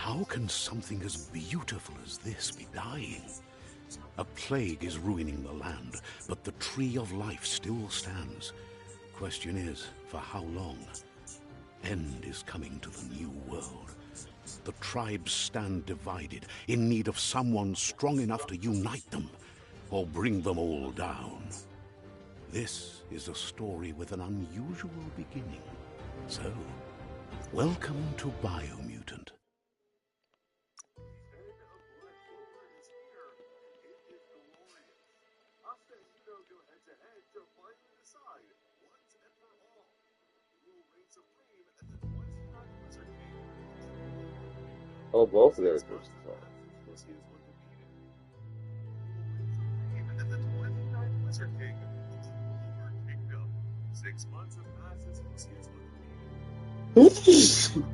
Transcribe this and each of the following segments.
How can something as beautiful as this be dying? A plague is ruining the land, but the tree of life still stands. Question is, for how long? End is coming to the new world. The tribes stand divided, in need of someone strong enough to unite them, or bring them all down. This is a story with an unusual beginning. So, welcome to Biomutant. Oh, both of their first of all. 6 months have passed since Lucius was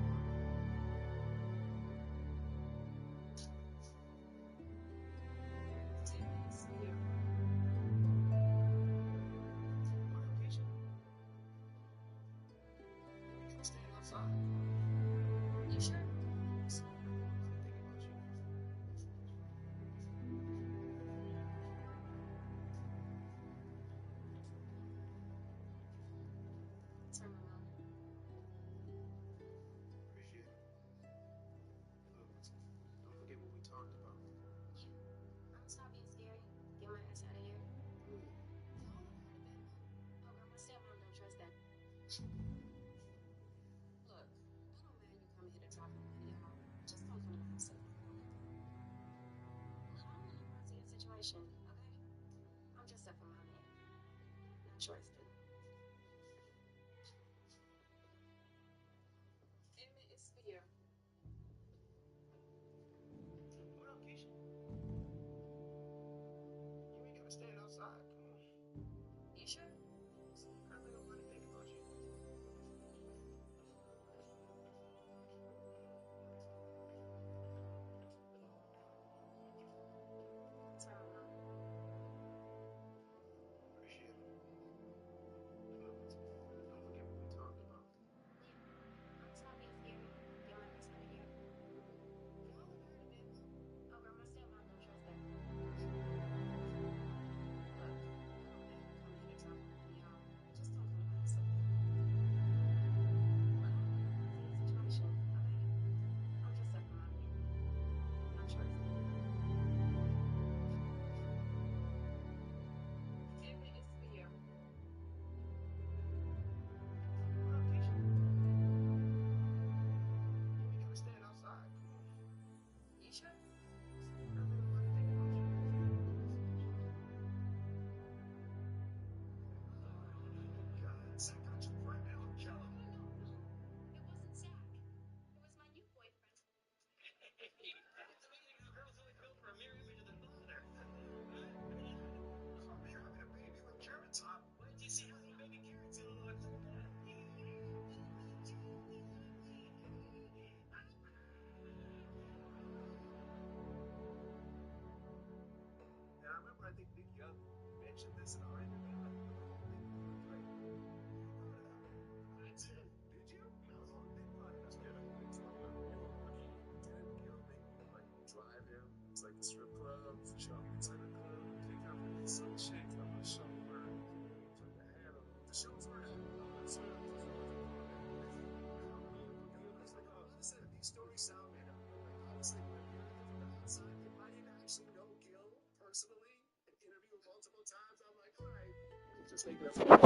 Just making up for it.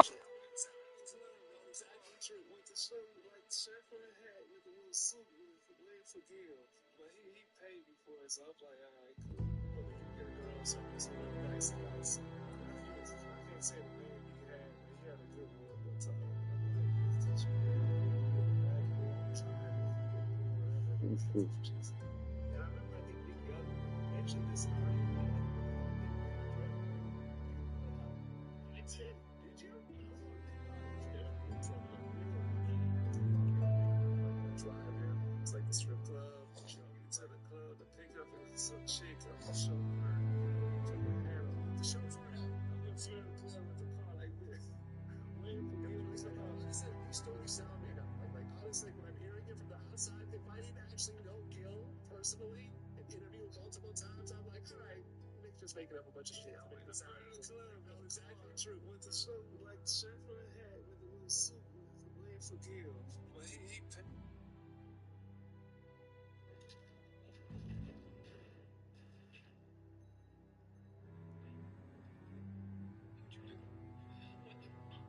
With the shirt for a hat with a little suit with a blade for Gil. But he paid me for it, so I was like, alright, cool. But we can get a girl or something, so really nice house. I can't say the name he had, but he had a good one one time. I'm like, teach me. And I remember, I think Big Gun mentioned this argument. I did. Did you? Drive him. It's like the strip club. You know, to the club, the pickup, and some chick on the shoulder. Put my hand on the shoulder. I'm in front of the club with the car like this. Waiting for me. I was like, oh, listen, these stories sound made up. Like honestly, when I'm hearing it from the outside, if I didn't actually know Gil personally and interviewed multiple times, I'm like, all right, Nick's just making up a bunch of shit. To make this out of the club. That's exactly true. With the shirt, like shirt for a hat with a little suit with the blade for give. But he paid.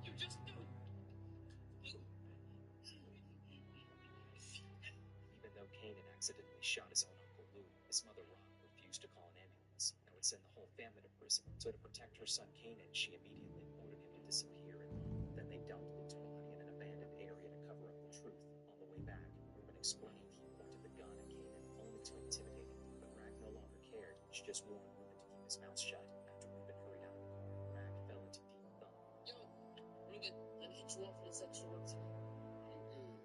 You just do. Even though Kanan accidentally shot his own Uncle Lou, his mother Rob refused to call an ambulance and would send the whole family to prison. So to protect her son Kanan, she immediately ordered him to disappear and run. Then they dumped Lou's body in an abandoned area to cover up the truth. On the way back, Ruben explained he pointed the gun at Kanan only to intimidate him. But Rag no longer cared. She just warned Ruben to keep his mouth shut. After Ruben hurried out of the car, Rag fell into deep thought. Yo, Ruben, let me hit you off for this extra work tonight. I'm good.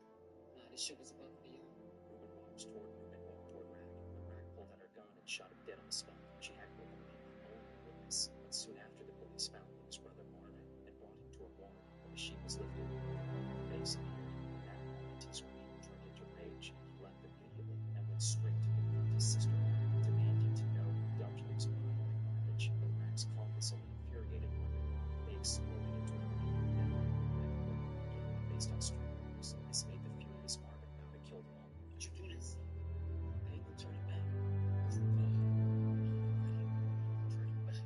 Nah, this shit was above and beyond. Ruben walked toward Rag, but Rag pulled out her gun and shot him dead on the spot. She had to eliminate the only witness, but soon after the police found Lou's brother Marvin and brought him to a morgue. When the sheet was lifted, the face appeared. At that moment, his greed turned into rage, and he left immediately and went straight to confront his sister, demanding to know who dumped Lou's body like garbage. But Rag's calmness only infuriated Marvin. They exploded into a based on street rumors. This made the furious Marvin vow to kill them all. Would you do this? I ain't gonna turn it back. Turn it back.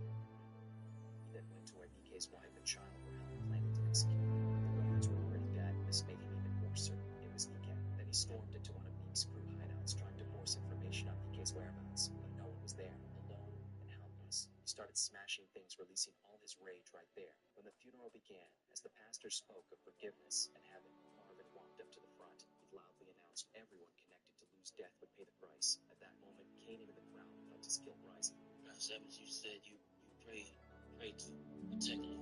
He then went to where DK's wife and child were held and planning to execute them. The guards were already dead, this made him even more certain it was DK. Then he stormed into one of Neek's crew hideouts, trying to force information on DK's whereabouts, but no one was there. Alone and helpless, he started smashing things, releasing all his rage right there. When the funeral began, as the pastor spoke of forgiveness and heaven, Marvin walked up to the front. He loudly announced everyone connected to Lou's death would pay the price. At that moment, Kanan in the crowd felt his guilt rising. Pastor Evans, you said you prayed to protect Lou.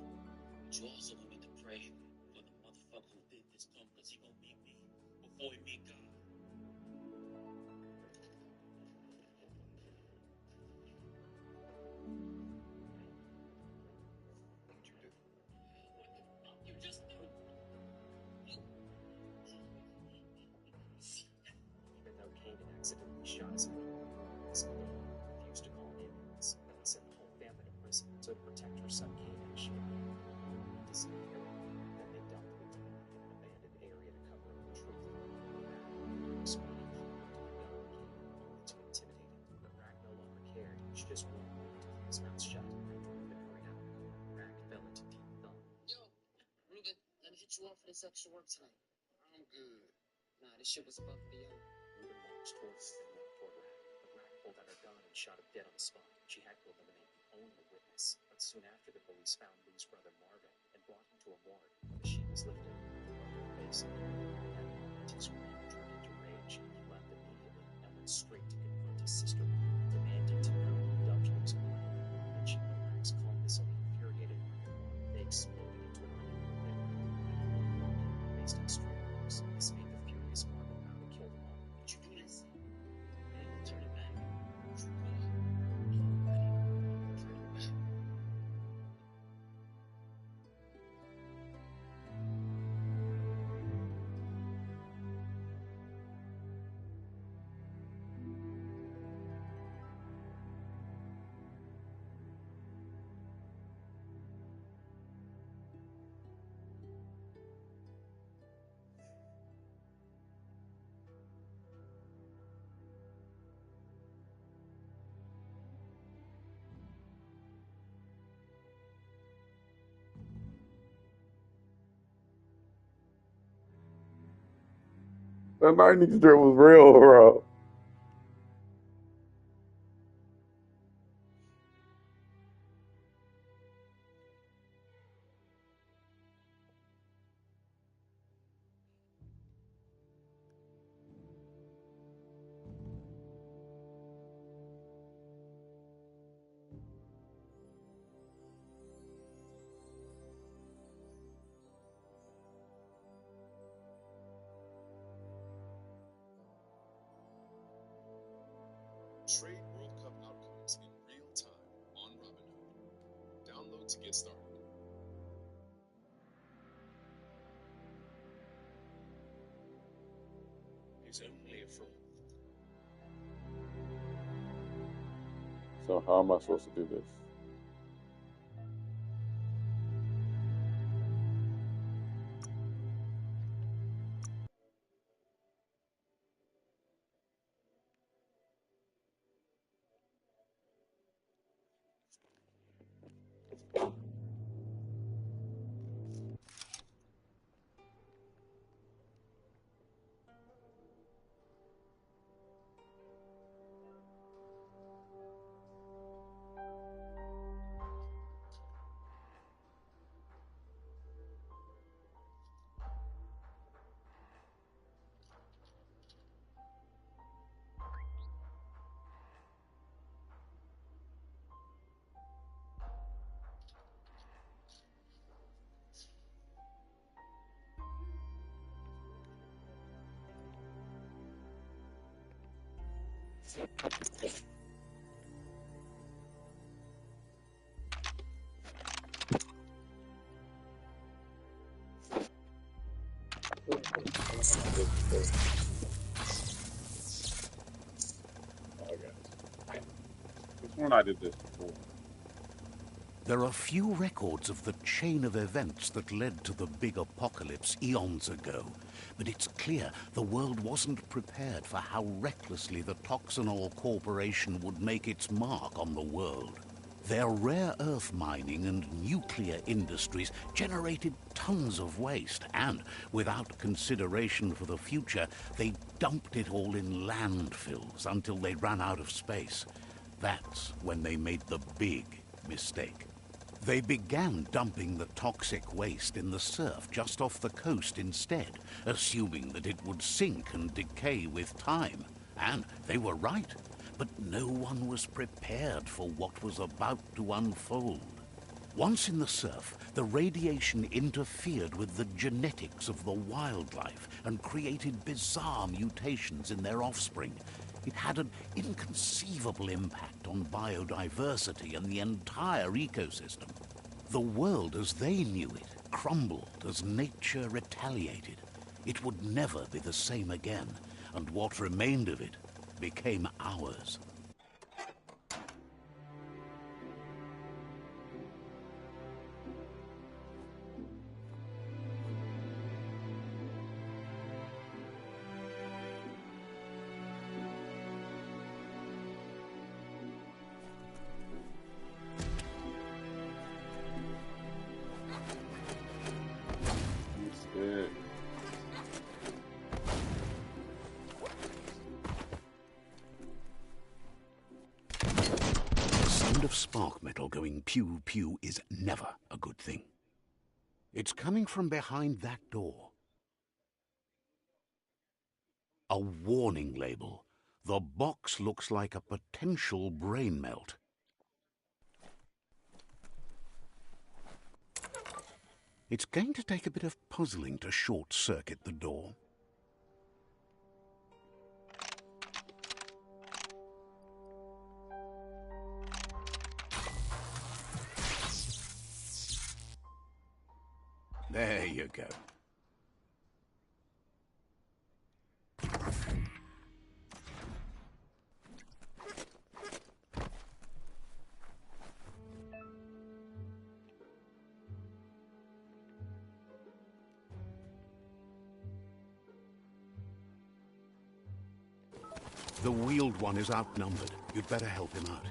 But you also want me to pray for the motherfucker who did this to him, because he gonna meet me before he meet God. What'd you do? What the fuck you just do? Even though Kanan accidentally shot his own uncle, his mother refused to call an ambulance and would send the whole family to prison. So to protect her son Kanan, she disappeared. Then they dumped Lou's body in an abandoned area to cover up the truth. Rag explained he pointed the gun at Kanan only to intimidate him. But Rag no longer cared. She just warned Ruben to keep his mouth shut. After Ruben hurried out of the car, Rag fell into deep thought. Yo, Ruben, let me hit you off for this extra work tonight. I'm good. Nah, this shit was above and beyond. Ruben walked toward Rag, but Rag pulled out her gun and shot him dead on the spot. She had to eliminate the only witness, but soon after the police found Lou's brother Marvin and brought him to a morgue. When the sheet was lifted, the brother face appeared. At that moment, his greed turned into rage, and he left immediately and went straight to confront his sister, demanding to know who dumped Lou's body like garbage. But Rag's calmness only infuriated Marvin more. They exploded into an argument based on street rumors. This made the furious Marvin vow to kill them all. Would you do this? I ain't gonna turn it back. Turn it back. That 90s strip was real, bro. Trade World Cup outcomes in real time on Robinhood. Download to get started. He's only a fool. So how am I supposed to do this? Oh, I got it. Which one I did this before? There are few records of the chain of events that led to the big apocalypse eons ago, but it's clear the world wasn't prepared for how recklessly the Toxanol Corporation would make its mark on the world. Their rare earth mining and nuclear industries generated tons of waste, and, without consideration for the future, they dumped it all in landfills until they ran out of space. That's when they made the big mistake. They began dumping the toxic waste in the surf just off the coast instead, assuming that it would sink and decay with time. And they were right. But no one was prepared for what was about to unfold. Once in the surf, the radiation interfered with the genetics of the wildlife and created bizarre mutations in their offspring. It had an inconceivable impact on biodiversity and the entire ecosystem. The world as they knew it crumbled as nature retaliated. It would never be the same again, and what remained of it became ours. Yeah. The sound of spark metal going pew-pew is never a good thing. It's coming from behind that door. A warning label. The box looks like a potential brain melt. It's going to take a bit of puzzling to short-circuit the door. There you go. The wheeled one is outnumbered. You'd better help him out.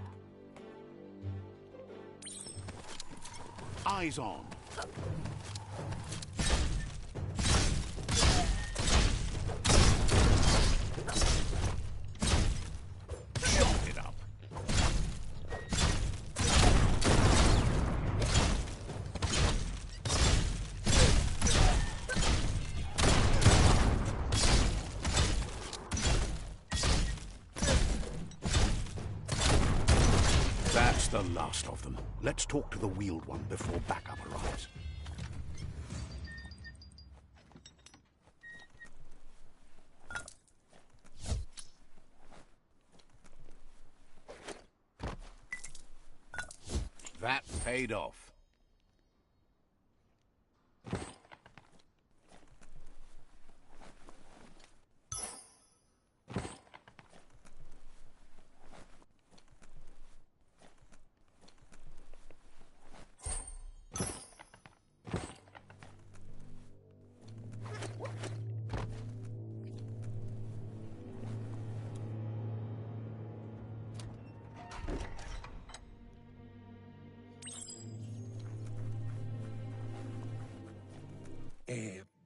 Eyes on. Shot it up. That's the last of them. Let's talk to the wheeled one before backup arrives. That paid off.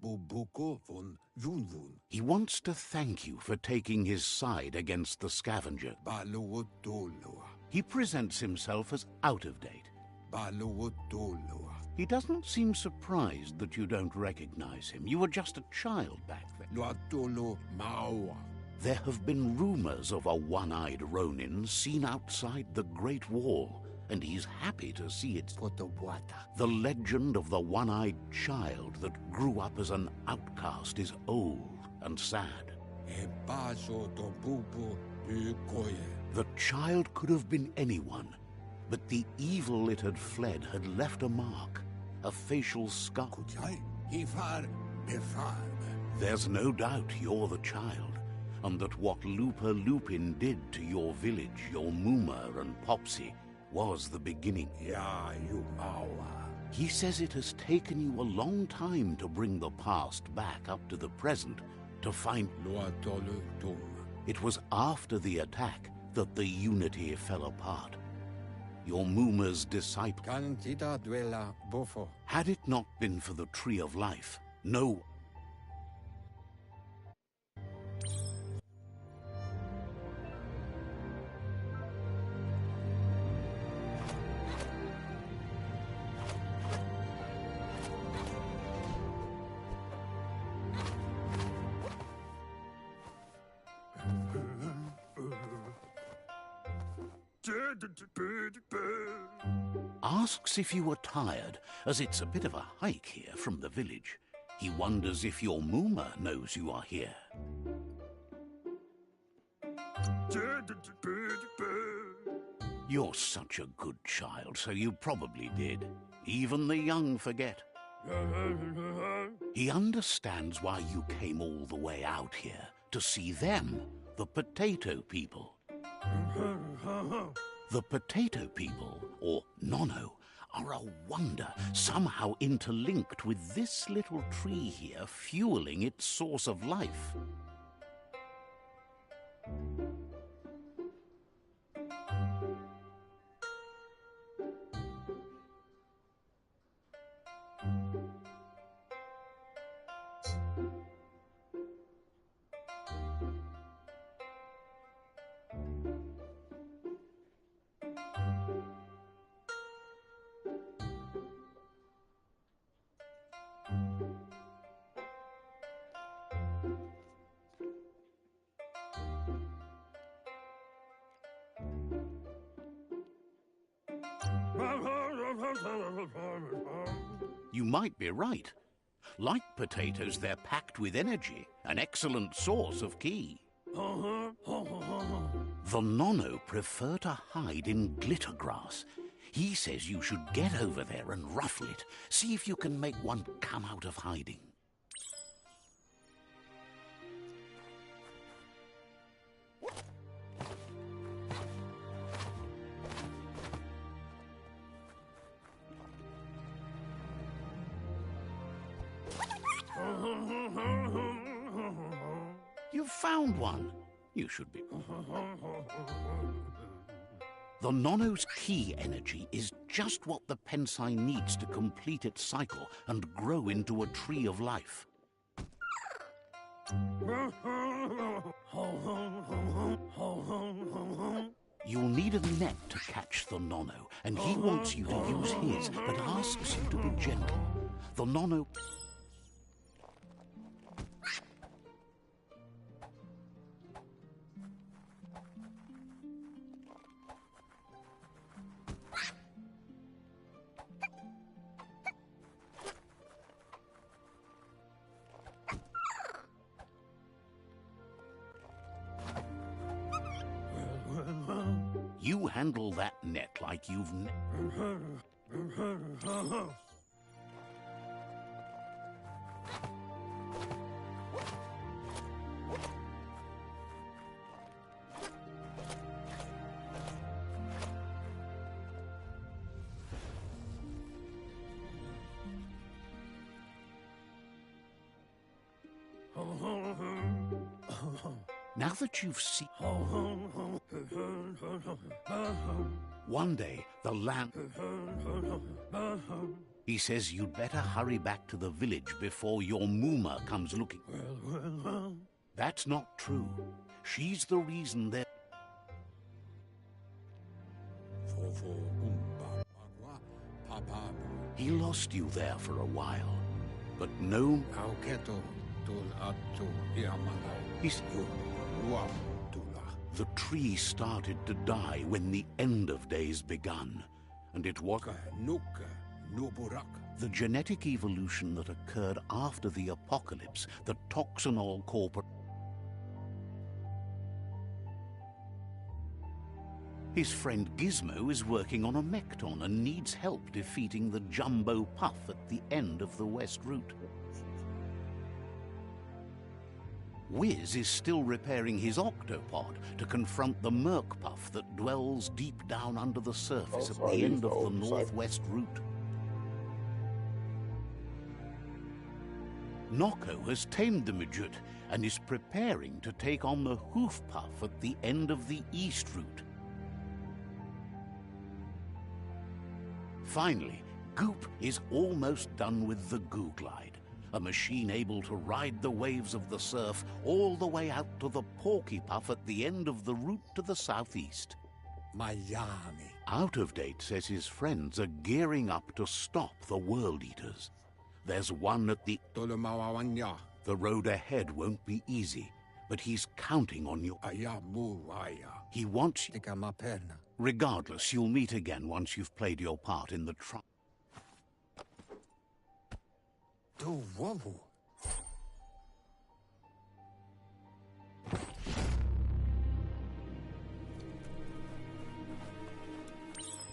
Bubuko von Vunvun. He wants to thank you for taking his side against the scavenger. Balowotoloa. He presents himself as out of date. Balowotoloa. He doesn't seem surprised that you don't recognize him. You were just a child back then. Loatolo Maua. There have been rumors of a one-eyed Ronin seen outside the Great Wall, and he's happy to see it. The legend of the one-eyed child that grew up as an outcast is old and sad. The child could have been anyone, but the evil it had fled had left a mark, a facial scar. There's no doubt you're the child, and that what Lupa Lupin did to your village, your Muma and Popsy, was the beginning. He says it has taken you a long time to bring the past back up to the present, to find... It was after the attack that the unity fell apart. Your Muma's disciple... Had it not been for the Tree of Life, no... Asks if you are tired, as it's a bit of a hike here from the village. He wonders if your Muma knows you are here. You're such a good child, so you probably did. Even the young forget. He understands why you came all the way out here, to see them, the potato people. The potato people, or Nono, are a wonder, somehow interlinked with this little tree here, fueling its source of life. You might be right. Like potatoes, they're packed with energy, an excellent source of ki. The Nono prefer to hide in glitter grass. He says you should get over there and ruffle it. See if you can make one come out of hiding. You've found one. You should be. The Nono's ki energy is just what the Pensai needs to complete its cycle and grow into a tree of life. You'll need a net to catch the Nono, and he wants you to use his, but asks you to be gentle. The Nono... You handle that net like you've... Now that you've seen... One day, the lamp... He says you'd better hurry back to the village before your Mooma comes looking. Well. That's not true. She's the reason they're... Fofo umba magua papabu. He lost you there for a while, but no... Auketo tul atu iamala. He's... Luam tula. The tree started to die when the end of days begun, and it was... Nuka nuburak. The genetic evolution that occurred after the apocalypse, the toxinol corpor... His friend Gizmo is working on a Mekton and needs help defeating the Jumbo Puff at the end of the West Route. Wiz is still repairing his octopod to confront the Merc Puff that dwells deep down under the surface at the end of the Northwest Route. Noko has tamed the midget and is preparing to take on the Hoof Puff at the end of the East Route. Finally, Goop is almost done with the Goo Glide, a machine able to ride the waves of the surf all the way out to the Porky Puff at the end of the route to the southeast. Miami. Out of Date says his friends are gearing up to stop the World Eaters. There's one at the... Tolomawanya. The road ahead won't be easy, but he's counting on you. Ayamu aya. He wants... Tika maperna. Regardless, you'll meet again once you've played your part in the trial. Do wovu.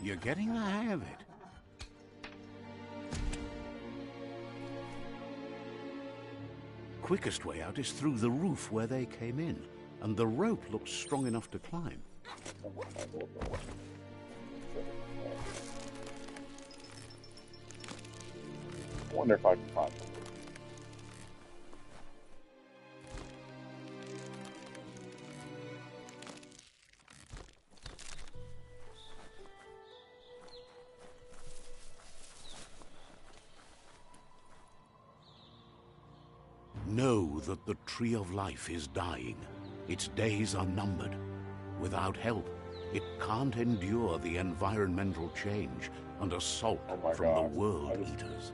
You're getting the hang of it. Quickest way out is through the roof where they came in, and the rope looks strong enough to climb. I wonder if I can find them. Know that the Tree of Life is dying. Its days are numbered. Without help, it can't endure the environmental change and assault from the World Eaters.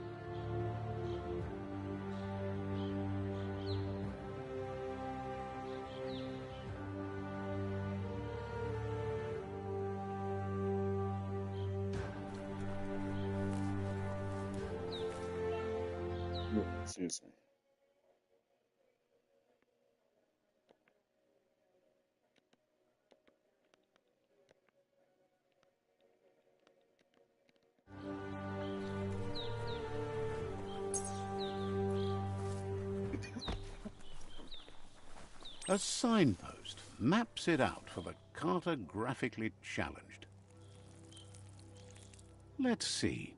Excuse me. A signpost maps it out for the cartographically challenged. Let's see.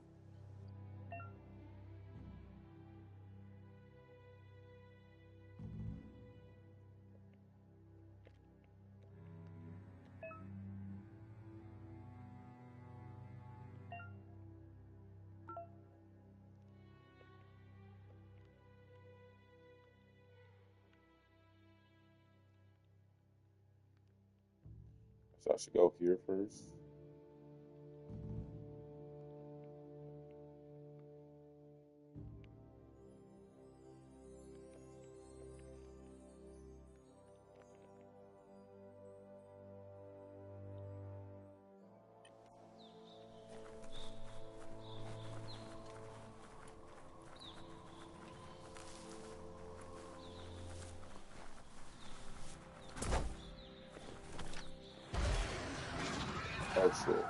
So I should go here first. That's it.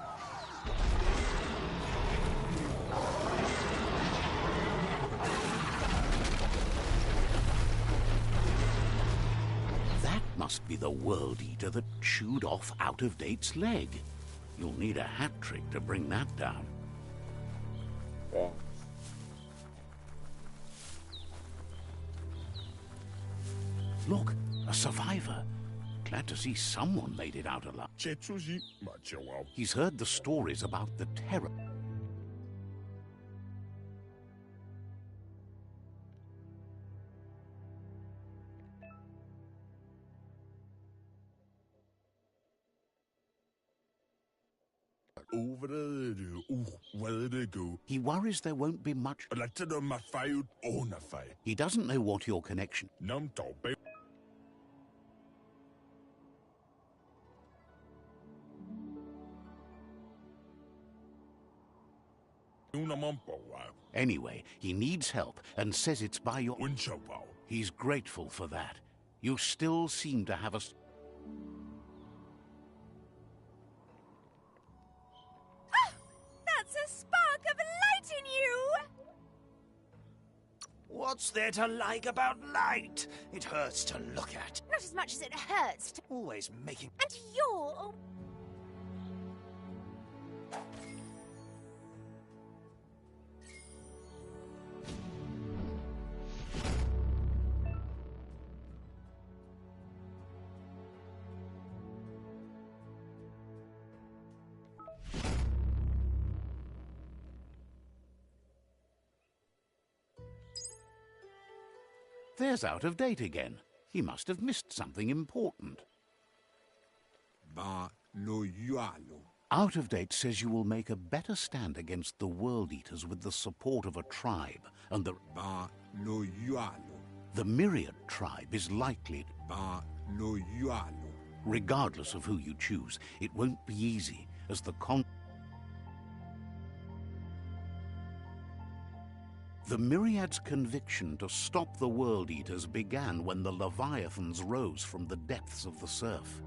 That must be the World Eater that chewed off Out of Date's leg. You'll need a hat trick to bring that down. Yeah. Look, a survivor. Glad to see someone made it out alive. He's heard the stories about the terror. over where they go. He worries there won't be much. Let's do my fight on a fight. He doesn't know what your connection. Num tope. Una mumpo wow. Anyway, he needs help and says it's by your... Wincho wow. He's grateful for that. You still seem to have a... That's a spark of light in you! What's there to like about light? It hurts to look at. Not as much as it hurts to... Always making... And you're... There's Out of Date again. He must have missed something important. Ba lo yualo. Out of Date says you will make a better stand against the World Eaters with the support of a tribe, and Ba lo yualo. the Myriad tribe is likely... Ba lo yualo. Regardless of who you choose, it won't be easy, as the The Myriad's conviction to stop the World Eaters began when the Leviathans rose from the depths of the surf.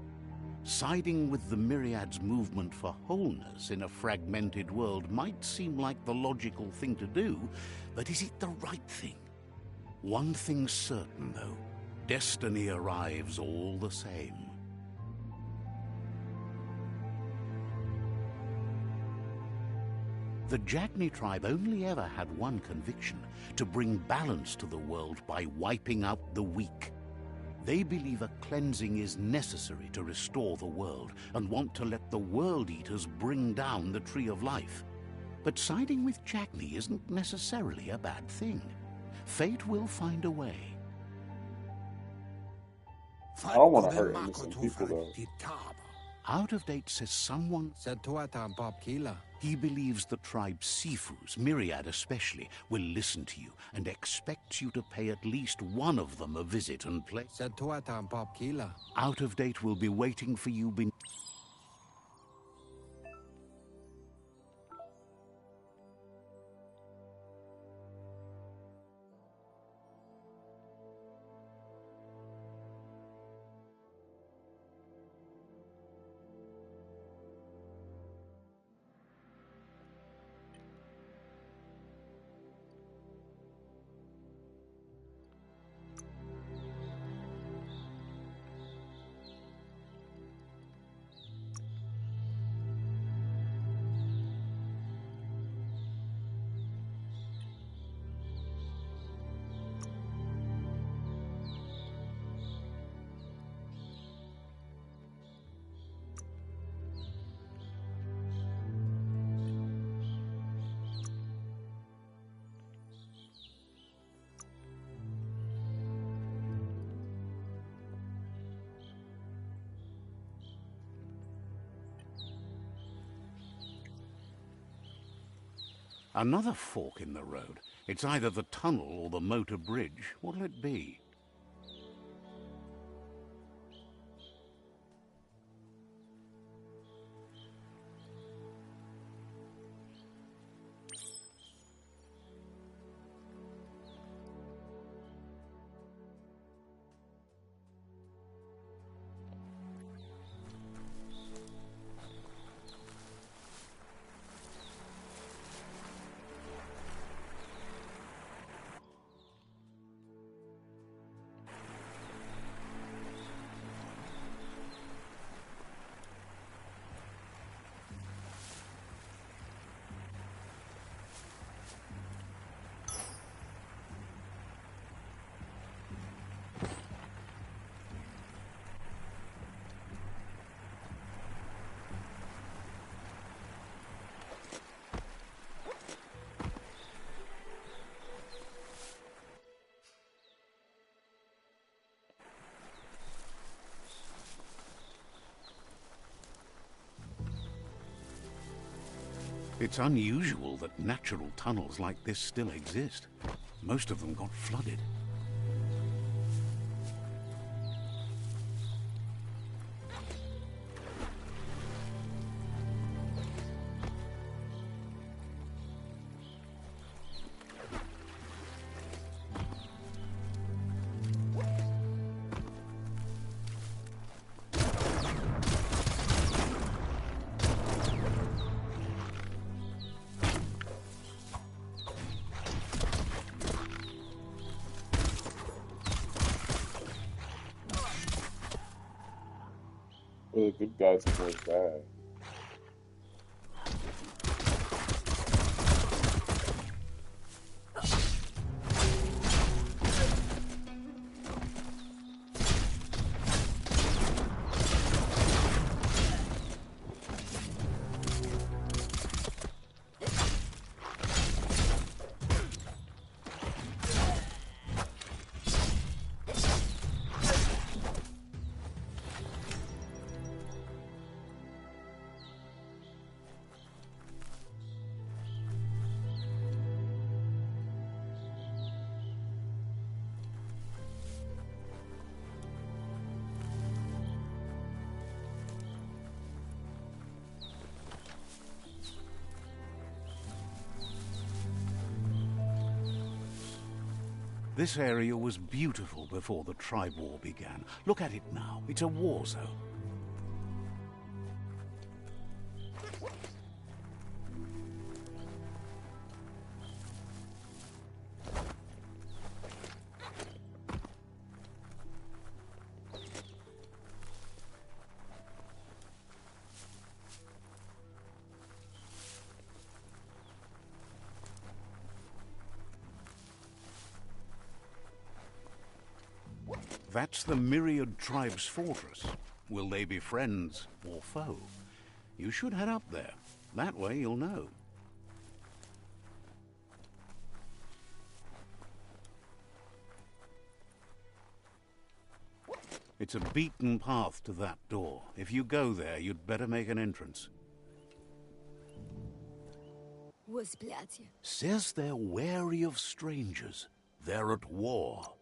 Siding with the Myriad's movement for wholeness in a fragmented world might seem like the logical thing to do, but is it the right thing? One thing's certain, though. Destiny arrives all the same. The Jagni tribe only ever had one conviction: to bring balance to the world by wiping out the weak. They believe a cleansing is necessary to restore the world and want to let the World Eaters bring down the Tree of Life. But siding with Jagni isn't necessarily a bad thing. Fate will find a way. I don't want to hurt innocent people, though. Out of Date says someone... He believes the tribe Sifus, Myriad especially, will listen to you and expects you to pay at least one of them a visit and play. Out of Date will be waiting for you Another fork in the road. It's either the tunnel or the motor bridge. What'll it be? It's unusual that natural tunnels like this still exist. Most of them got flooded. Well, the good guys towards bad. This area was beautiful before the tribe war began. Look at it now. It's a war zone. That's the Myriad Tribe's fortress. Will they be friends or foe? You should head up there. That way you'll know. It's a beaten path to that door. If you go there, you'd better make an entrance. Says they're wary of strangers. They're at war.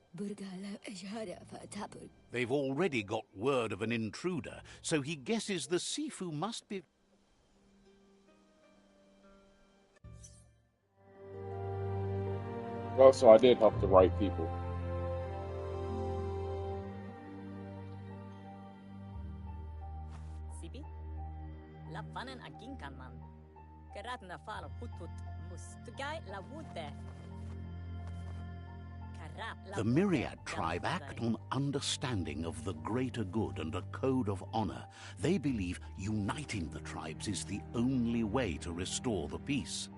They've already got word of an intruder, so he guesses the Sifu must be... Well, so I did help the right people. Sipi? La fanen aginkan man. Karatna falo putut mus. Tugai la wute. The Myriad tribe act on understanding of the greater good and a code of honor. They believe uniting the tribes is the only way to restore the peace.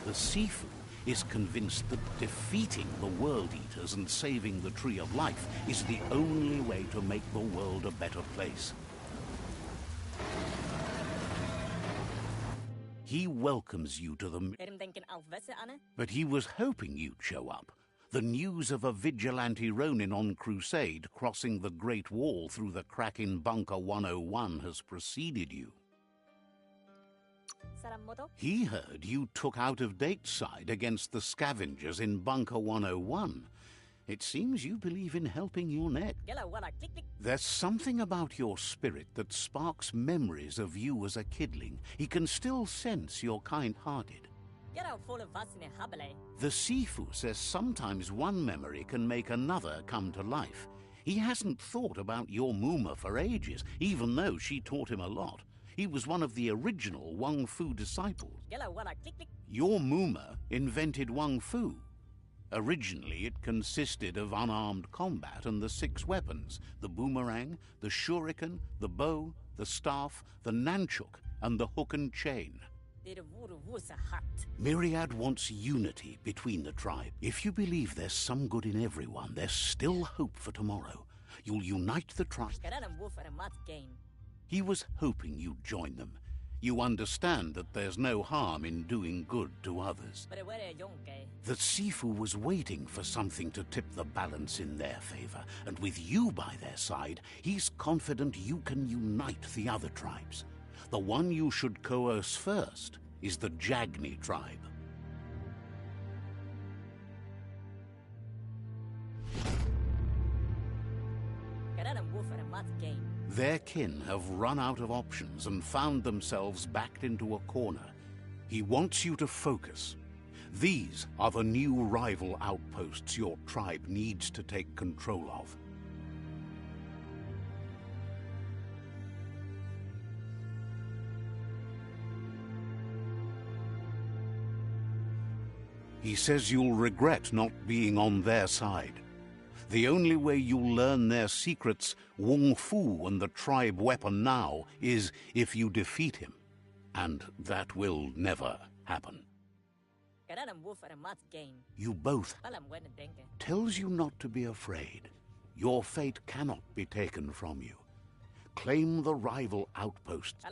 The Sifu is convinced that defeating the World Eaters and saving the Tree of Life is the only way to make the world a better place. He welcomes you to the... But he was hoping you'd show up. The news of a vigilante Ronin on crusade crossing the Great Wall through the crack in Bunker 101 has preceded you. He heard you took out-of-date side against the scavengers in Bunker 101. It seems you believe in helping your neck. There's something about your spirit that sparks memories of you as a kidling. He can still sense you're kind-hearted. The Sifu says sometimes one memory can make another come to life. He hasn't thought about your Muma for ages, even though she taught him a lot. He was one of the original Wung Fu disciples. Your Muma invented Wung Fu. Originally, it consisted of unarmed combat and the 6 weapons: the boomerang, the shuriken, the bow, the staff, the nunchuk, and the hook and chain. Myriad wants unity between the tribe. If you believe there's some good in everyone, there's still hope for tomorrow. You'll unite the tribe. He was hoping you'd join them. You understand that there's no harm in doing good to others. The Sifu was waiting for something to tip the balance in their favor, and with you by their side, he's confident you can unite the other tribes. The one you should coerce first is the Jagni tribe. Their kin have run out of options and found themselves backed into a corner. He wants you to focus. These are the new rival outposts your tribe needs to take control of. He says you'll regret not being on their side. The only way you'll learn their secrets, Wung Fu and the tribe weapon now, is if you defeat him. And that will never happen. You both tells you not to be afraid. Your fate cannot be taken from you. Claim the rival outposts.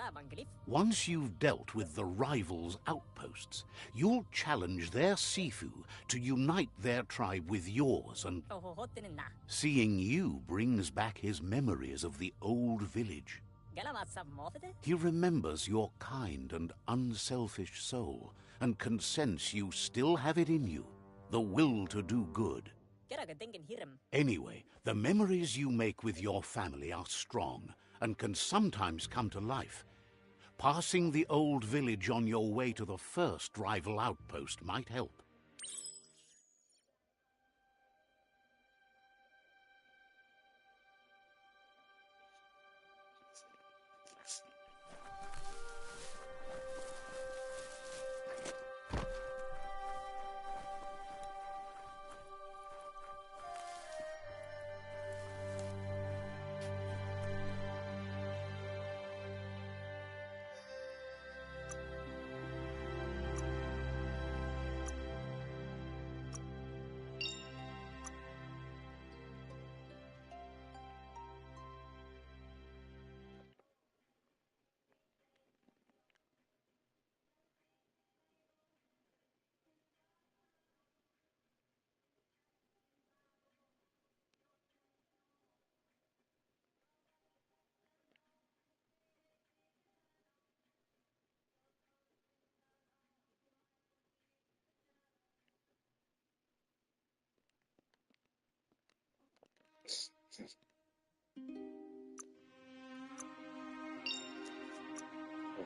Once you've dealt with the rivals' outposts, you'll challenge their Sifu to unite their tribe with yours, and seeing you brings back his memories of the old village. He remembers your kind and unselfish soul, and can sense you still have it in you, the will to do good. Anyway, the memories you make with your family are strong, and can sometimes come to life. Passing the old village on your way to the first rival outpost might help.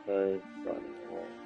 Okay, starting along.